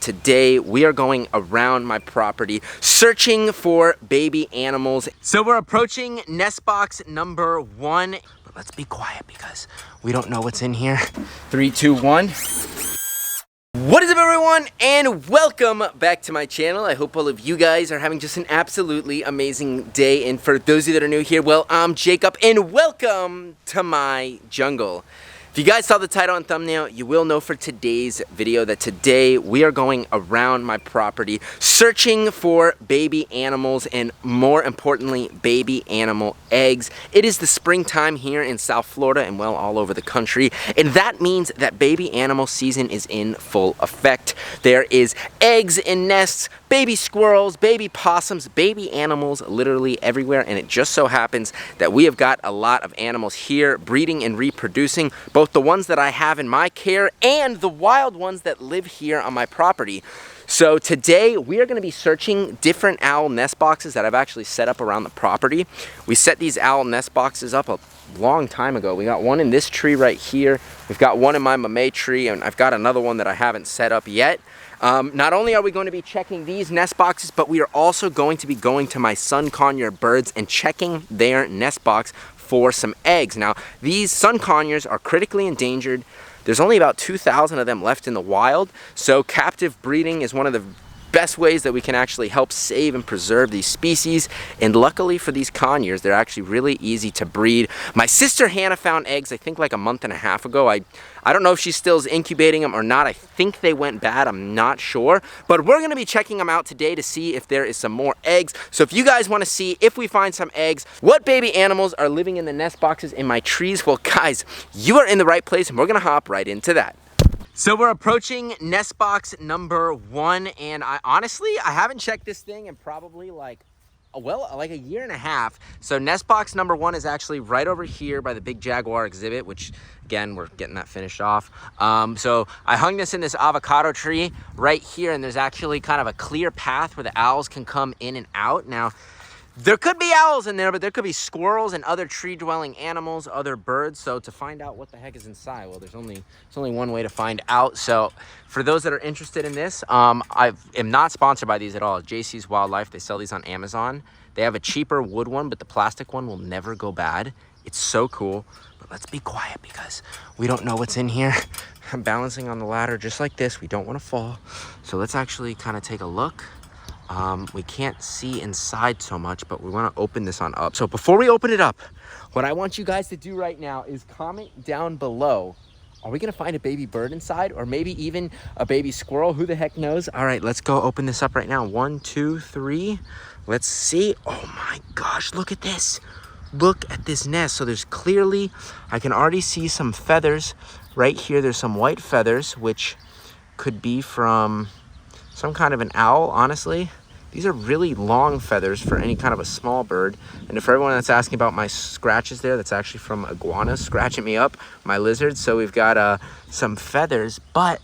Today we are going around my property searching for baby animals. So we're approaching nest box number 1, but let's be quiet because we don't know what's in here. 3, 2, 1. What is up, everyone, and welcome back to my channel. I hope all of you guys are having just an absolutely amazing day. And for those of you that are new here, well, I'm Jacob and welcome to my jungle. If you guys saw the title and thumbnail, you will know for today's video that today we are going around my property searching for baby animals and, more importantly, baby animal eggs. It is the springtime here in South Florida and, well, all over the country, and that means that baby animal season is in full effect. There is eggs in nests, baby squirrels, baby possums, baby animals literally everywhere, and it just so happens that we have got a lot of animals here breeding and reproducing, both the ones that I have in my care and the wild ones that live here on my property. So today we are going to be searching different owl nest boxes that I've actually set up around the property. We set these owl nest boxes up a long time ago. We got one in this tree right here. We've got one in my mamey tree, and I've got another one that I haven't set up yet. Not only are we going to be checking these nest boxes, but we are also going to be going to my sun conure birds and checking their nest box for some eggs. Now, these sun conures are critically endangered. There's only about 2,000 of them left in the wild, so captive breeding is one of the best ways that we can actually help save and preserve these species. And luckily for these conures, they're actually really easy to breed. My sister Hannah found eggs, I think, like a month and a half ago. I don't know if she still is incubating them or not. I think they went bad, I'm not sure. But we're gonna be checking them out today to see if there is some more eggs. So if you guys wanna see if we find some eggs, what baby animals are living in the nest boxes in my trees, well guys, you are in the right place and we're gonna hop right into that. So we're approaching nest box number 1, and I haven't checked this thing in probably like a year and a half. So nest box number 1 is actually right over here by the big jaguar exhibit, which again, we're getting that finished off. So I hung this in this avocado tree right here, and there's actually kind of a clear path where the owls can come in and out. Now, there could be owls in there, but there could be squirrels and other tree-dwelling animals, other birds. So to find out what the heck is inside, well, there's only one way to find out. So for those that are interested in this, I am not sponsored by these at all. JC's Wildlife, they sell these on Amazon. They have a cheaper wood one, but the plastic one will never go bad. It's so cool. But let's be quiet because we don't know what's in here. I'm balancing on the ladder just like this. We don't want to fall. So let's actually kind of take a look. We can't see inside so much, but we want to open this on up. So before we open it up, what I want you guys to do right now is comment down below. Are we going to find a baby bird inside, or maybe even a baby squirrel? Who the heck knows? All right, let's go open this up right now. 1, 2, 3. Let's see. Oh my gosh, look at this. Look at this nest. So there's clearly, I can already see some feathers right here. There's some white feathers, which could be from some kind of an owl, honestly. These are really long feathers for any kind of a small bird. And for everyone that's asking about my scratches there, that's actually from iguanas scratching me up, my lizards. So we've got some feathers, but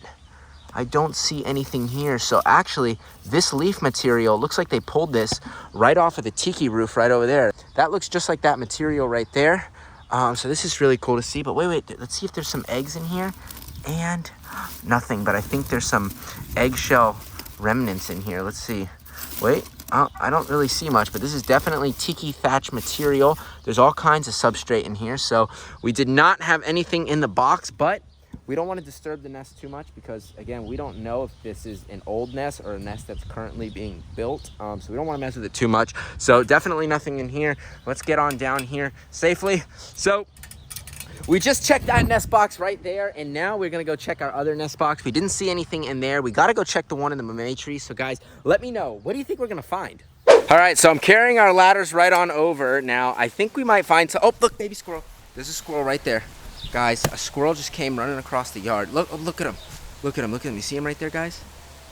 I don't see anything here. So actually, this leaf material, looks like they pulled this right off of the tiki roof right over there. That looks just like that material right there. So this is really cool to see. But wait, let's see if there's some eggs in here. And nothing, but I think there's some eggshell remnants in here. Let's see. Wait, I don't really see much, but this is definitely tiki thatch material. There's all kinds of substrate in here. So we did not have anything in the box, but we don't want to disturb the nest too much because, again, we don't know if this is an old nest or a nest that's currently being built. So we don't want to mess with it too much. So definitely nothing in here. Let's get on down here safely. So we just checked that nest box right there, and now we're gonna go check our other nest box. We didn't see anything in there. We gotta go check the one in the mamey tree. So guys, let me know, what do you think we're gonna find? All right, so I'm carrying our ladders right on over. Now, I think we might find some, oh, look, baby squirrel. There's a squirrel right there. Guys, a squirrel just came running across the yard. Look at him. Look at him, look at him. You see him right there, guys?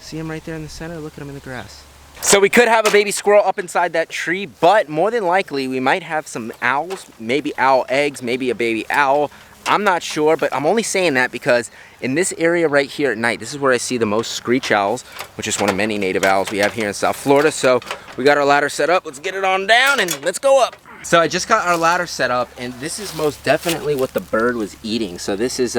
See him right there in the center? Look at him in the grass. So we could have a baby squirrel up inside that tree, but more than likely, we might have some owls, maybe owl eggs, maybe a baby owl. I'm not sure, but I'm only saying that because in this area right here at night, this is where I see the most screech owls, which is one of many native owls we have here in South Florida. So we got our ladder set up. Let's get it on down and let's go up. So I just got our ladder set up, and this is most definitely what the bird was eating. So this is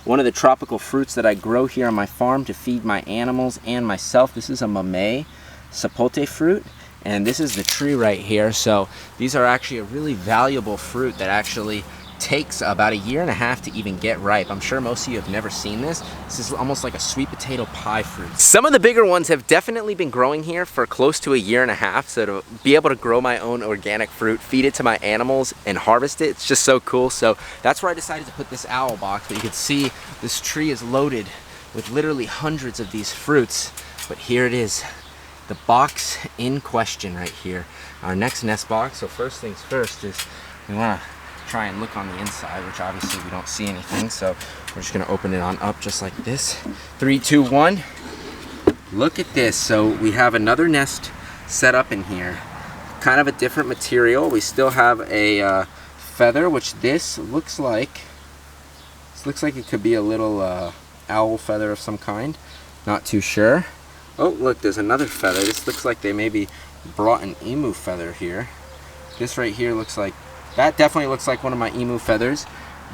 one of the tropical fruits that I grow here on my farm to feed my animals and myself. This is a mamey sapote fruit, and this is the tree right here. So these are actually a really valuable fruit that actually takes about 1.5 years to even get ripe. I'm sure most of you have never seen this. This is almost like a sweet potato pie fruit. Some of the bigger ones have definitely been growing here for close to 1.5 years. So to be able to grow my own organic fruit, feed it to my animals, and harvest it, it's just so cool. So that's where I decided to put this owl box. But you can see this tree is loaded with literally hundreds of these fruits. But here it is, the box in question right here. Our next nest box. So first things first is we want to try and look on the inside, which obviously we don't see anything, so we're just gonna open it on up just like this. 3, 2, 1. Look at this. So we have another nest set up in here, kind of a different material. We still have a feather, which this looks like it could be a little owl feather of some kind, not too sure. Oh look, there's another feather. This looks like they maybe brought an emu feather here. This right here looks like, that definitely looks like one of my emu feathers.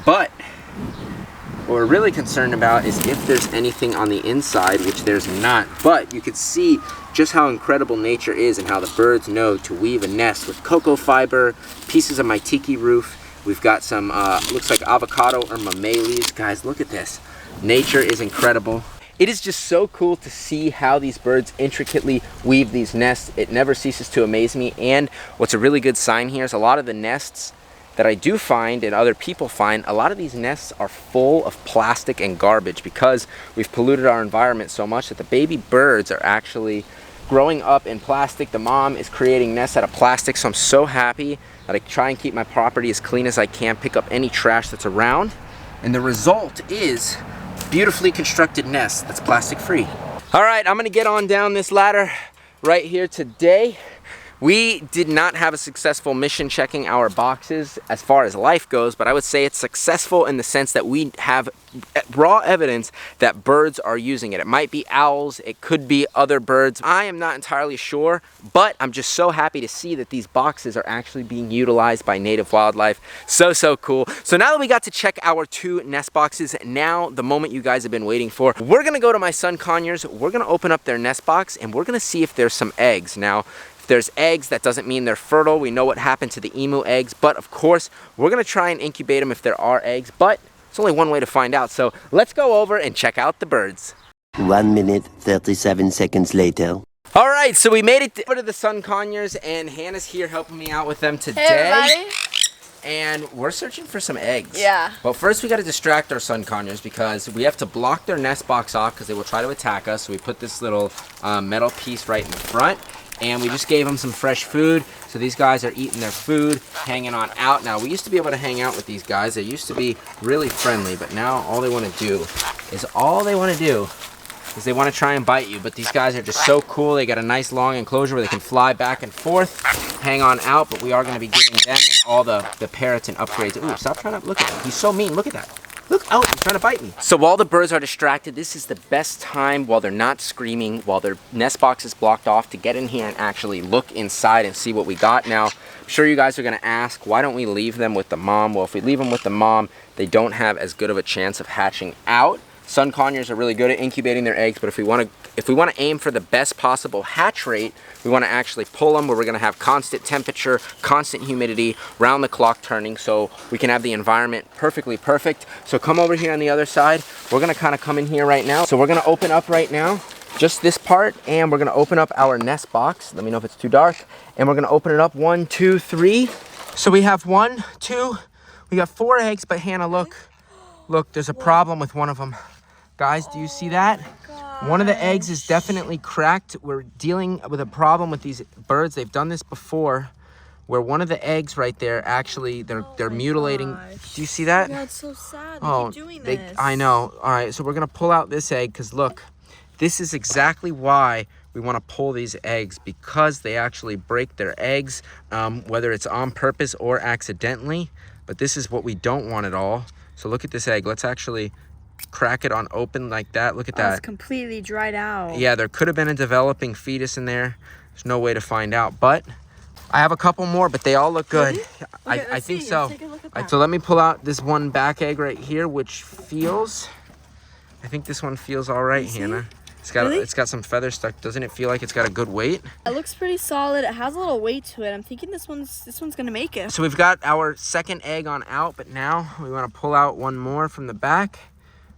But what we're really concerned about is if there's anything on the inside, which there's not. But you can see just how incredible nature is and how the birds know to weave a nest with cocoa fiber, pieces of my tiki roof. We've got some, looks like avocado or mamey leaves. Guys, look at this. Nature is incredible. It is just so cool to see how these birds intricately weave these nests. It never ceases to amaze me. And what's a really good sign here is a lot of the nests that I do find and other people find, a lot of these nests are full of plastic and garbage because we've polluted our environment so much that the baby birds are actually growing up in plastic. The mom is creating nests out of plastic, so I'm so happy that I try and keep my property as clean as I can, pick up any trash that's around, and the result is beautifully constructed nest that's plastic free. All right, I'm gonna get on down this ladder right here today. We did not have a successful mission checking our boxes as far as life goes, but I would say it's successful in the sense that we have raw evidence that birds are using it. It might be owls, it could be other birds. I am not entirely sure, but I'm just so happy to see that these boxes are actually being utilized by native wildlife. So cool. So now that we got to check our 2 nest boxes, now the moment you guys have been waiting for, we're gonna go to my son Conyers, we're gonna open up their nest box, and we're gonna see if there's some eggs. Now, if there's eggs, that doesn't mean they're fertile. We know what happened to the emu eggs, but of course, we're gonna try and incubate them if there are eggs, but it's only one way to find out. So let's go over and check out the birds. 1 minute, 37 seconds later. All right, so we made it over to the Sun Conyers, and Hannah's here helping me out with them today. Hey, everybody. And we're searching for some eggs. Yeah. But first we got to distract our Sun Conyers because we have to block their nest box off because they will try to attack us. So we put this little metal piece right in the front. And we just gave them some fresh food. So these guys are eating their food, hanging on out. Now, we used to be able to hang out with these guys. They used to be really friendly, but now all they want to do is they want to try and bite you. But these guys are just so cool. They got a nice long enclosure where they can fly back and forth, hang on out, but we are going to be giving them and all the parrots and upgrades. Ooh, stop trying to look at him. He's so mean. Look at that. Look out, he's trying to bite me. So while the birds are distracted, this is the best time while they're not screaming, while their nest box is blocked off, to get in here and actually look inside and see what we got. Now, I'm sure you guys are gonna ask, why don't we leave them with the mom? Well, if we leave them with the mom, they don't have as good of a chance of hatching out. Sun Conyers are really good at incubating their eggs, but if we want to aim for the best possible hatch rate, we want to actually pull them where we're going to have constant temperature, constant humidity, round the clock turning, so we can have the environment perfectly perfect. So come over here on the other side. We're going to kind of come in here right now. So we're going to open up right now just this part, and we're going to open up our nest box. Let me know if it's too dark. And we're going to open it up. 1, 2, 3. So we have 1, 2, we got 4 eggs, but Hannah, look, there's a problem with one of them. Guys, do you see that? One of the eggs is definitely cracked. We're dealing with a problem with these birds. They've done this before, where one of the eggs right there, actually, they're mutilating. Gosh. Do you see that? That's so sad. Oh, They keep doing this. I know. All right, so we're gonna pull out this egg because look, this is exactly why we want to pull these eggs, because they actually break their eggs, whether it's on purpose or accidentally. But this is what we don't want at all. So look at this egg. Let's actually crack it on open like that. Look at that. It's completely dried out. Yeah, there could have been a developing fetus in there. There's no way to find out, but I have a couple more, but they all look good. Really? Okay, I think see. so. Let's take a look at All right, that. so let me pull out this one back egg right here, which feels, I think this one feels all right, Hannah. Really? It's got some feathers stuck. Doesn't it feel like it's got a good weight? It looks pretty solid. It has a little weight to it. I'm thinking this one's gonna make it. So we've got our second egg on out, but now we want to pull out one more from the back.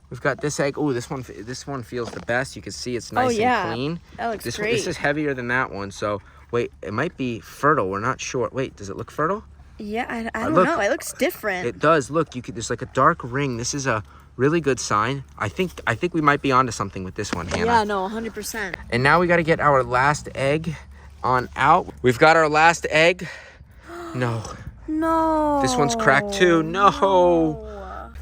We've got this egg. Oh, this one feels the best. You can see it's nice and clean. That looks This great. This is heavier than that one. So wait, it might be fertile. We're not sure. Wait, does it look fertile? Yeah, I don't look. know. It looks different. It does. Look, there's like a dark ring. This is a really good sign. I think we might be onto something with this one, Hannah. Yeah, no, 100%. And now we got to get our last egg on out. We've got our last egg. No. No. This one's cracked too. No.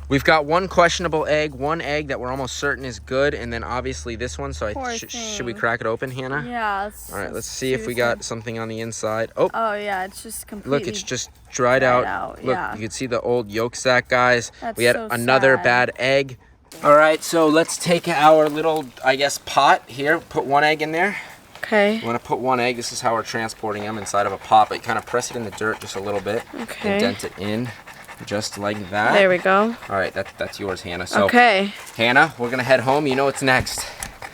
We've got one questionable egg, one egg that we're almost certain is good, and then obviously this one. So Poor should we thing. crack it open, Hannah? Yeah. All right, let's see if we got something on the inside. Oh, Oh yeah, it's just completely. look, it's just dried out. Look, yeah. you can see the old yolk sack, guys. That's We had so another sad. bad egg. All right, so let's take our little, I guess, pot here. Put one egg in there. Okay. You want to put one egg. This is how we're transporting them inside of a pot, but you kind of press it in the dirt just a little bit. Okay. Indent it in, just like that. There we go. All right, that's yours, Hannah. So, Okay. Hannah, we're gonna head home. You know what's next.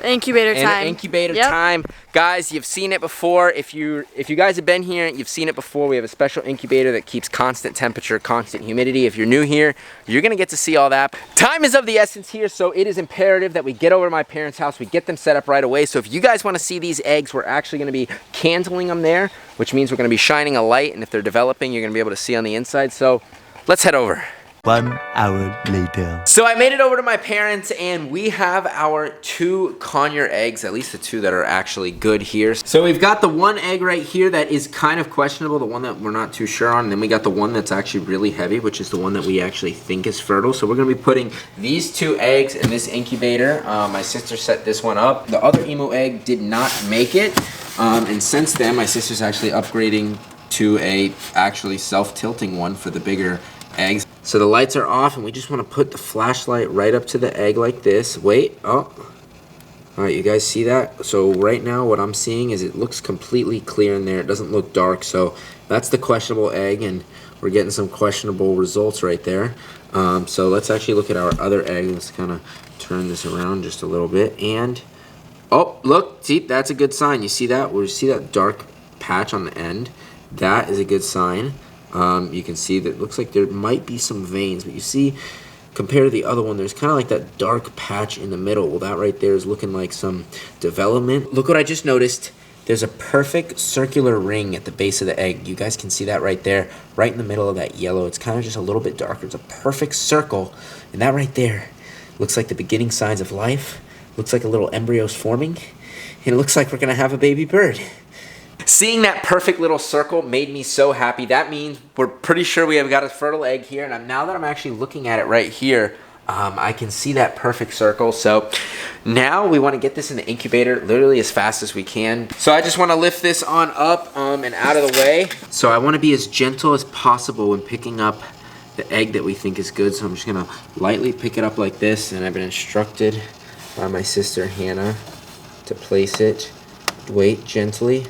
Incubator time. Incubator Yep. time, guys. You've seen it before. If you guys have been here, you've seen it before. We have a special incubator that keeps constant temperature, constant humidity. If you're new here, you're gonna get to see all that. Time is of the essence here, so it is imperative that we get over to my parents' house. We get them set up right away. So if you guys want to see these eggs, we're actually gonna be candling them there, which means we're gonna be shining a light. And if they're developing, you're gonna be able to see on the inside. So let's head over. 1 hour later. So I made it over to my parents, and we have our 2 conure eggs, at least the 2 that are actually good here. So we've got the one egg right here that is kind of questionable, the one that we're not too sure on, and then we got the one that's actually really heavy, which is the one that we actually think is fertile. So we're gonna be putting these 2 eggs in this incubator. My sister set this one up. The other emu egg did not make it, and since then my sister's actually upgrading to a actually self-tilting one for the bigger eggs. So the lights are off, and we just want to put the flashlight right up to the egg like this. Wait, oh. All right, you guys see that? So right now what I'm seeing is it looks completely clear in there. It doesn't look dark, so that's the questionable egg, and we're getting some questionable results right there. So let's actually look at our other egg. Let's kind of turn this around just a little bit, and oh, look, see, that's a good sign. You see that? We see that dark patch on the end. That is a good sign. You can see that it looks like there might be some veins, but you see, compared to the other one, there's kind of like that dark patch in the middle. Well, that right there is looking like some development. Look what I just noticed. There's a perfect circular ring at the base of the egg. You guys can see that right there, right in the middle of that yellow. It's kind of just a little bit darker. It's a perfect circle, and that right there looks like the beginning signs of life. Looks like a little embryo's forming, and it looks like we're gonna have a baby bird. Seeing that perfect little circle made me so happy. That means we're pretty sure we have got a fertile egg here. And now that I'm actually looking at it right here, I can see that perfect circle. So now we want to get this in the incubator literally as fast as we can. So I just want to lift this on up and out of the way. So I want to be as gentle as possible when picking up the egg that we think is good. So I'm just going to lightly pick it up like this. And I've been instructed by my sister Hannah to place it, wait, gently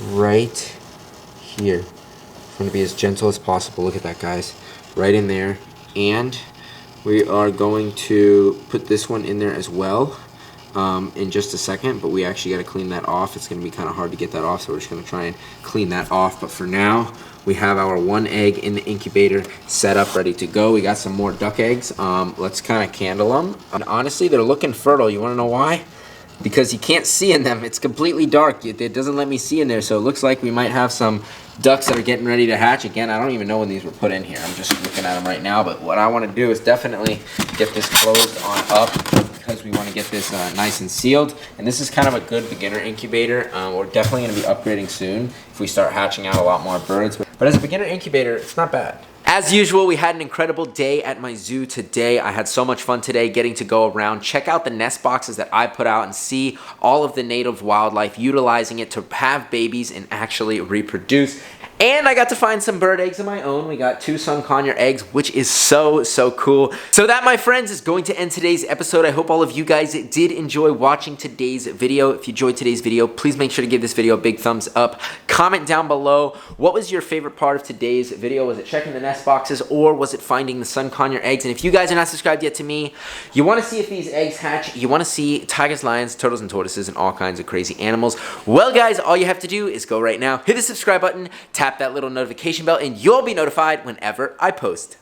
right here. I'm going to be as gentle as possible. Look at that, guys. Right in there. And we are going to put this one in there as well in just a second, but we actually got to clean that off. It's going to be kind of hard to get that off, so we're just going to try and clean that off. But for now, we have our 1 egg in the incubator set up, ready to go. We got some more duck eggs. Let's kind of candle them. And honestly, they're looking fertile. You want to know why? Because you can't see in them. It's completely dark. It doesn't let me see in there, so it looks like we might have some ducks that are getting ready to hatch again. I don't even know when these were put in here. I'm just looking at them right now, but what I want to do is definitely get this closed on up because we want to get this nice and sealed. And this is kind of a good beginner incubator. We're definitely going to be upgrading soon if we start hatching out a lot more birds. But as a beginner incubator, it's not bad. As usual, we had an incredible day at my zoo today. I had so much fun today getting to go around, check out the nest boxes that I put out, and see all of the native wildlife utilizing it to have babies and actually reproduce. And I got to find some bird eggs of my own. We got 2 sun conure eggs, which is so cool. So that, my friends, is going to end today's episode. I hope all of you guys did enjoy watching today's video. If you enjoyed today's video, please make sure to give this video a big thumbs up. Comment down below, what was your favorite part of today's video? Was it checking the nest boxes, or was it finding the sun conure eggs? And if you guys are not subscribed yet to me, you want to see if these eggs hatch, you want to see tigers, lions, turtles, and tortoises, and all kinds of crazy animals. Well guys, all you have to do is go right now, hit the subscribe button, tap that little notification bell, and you'll be notified whenever I post.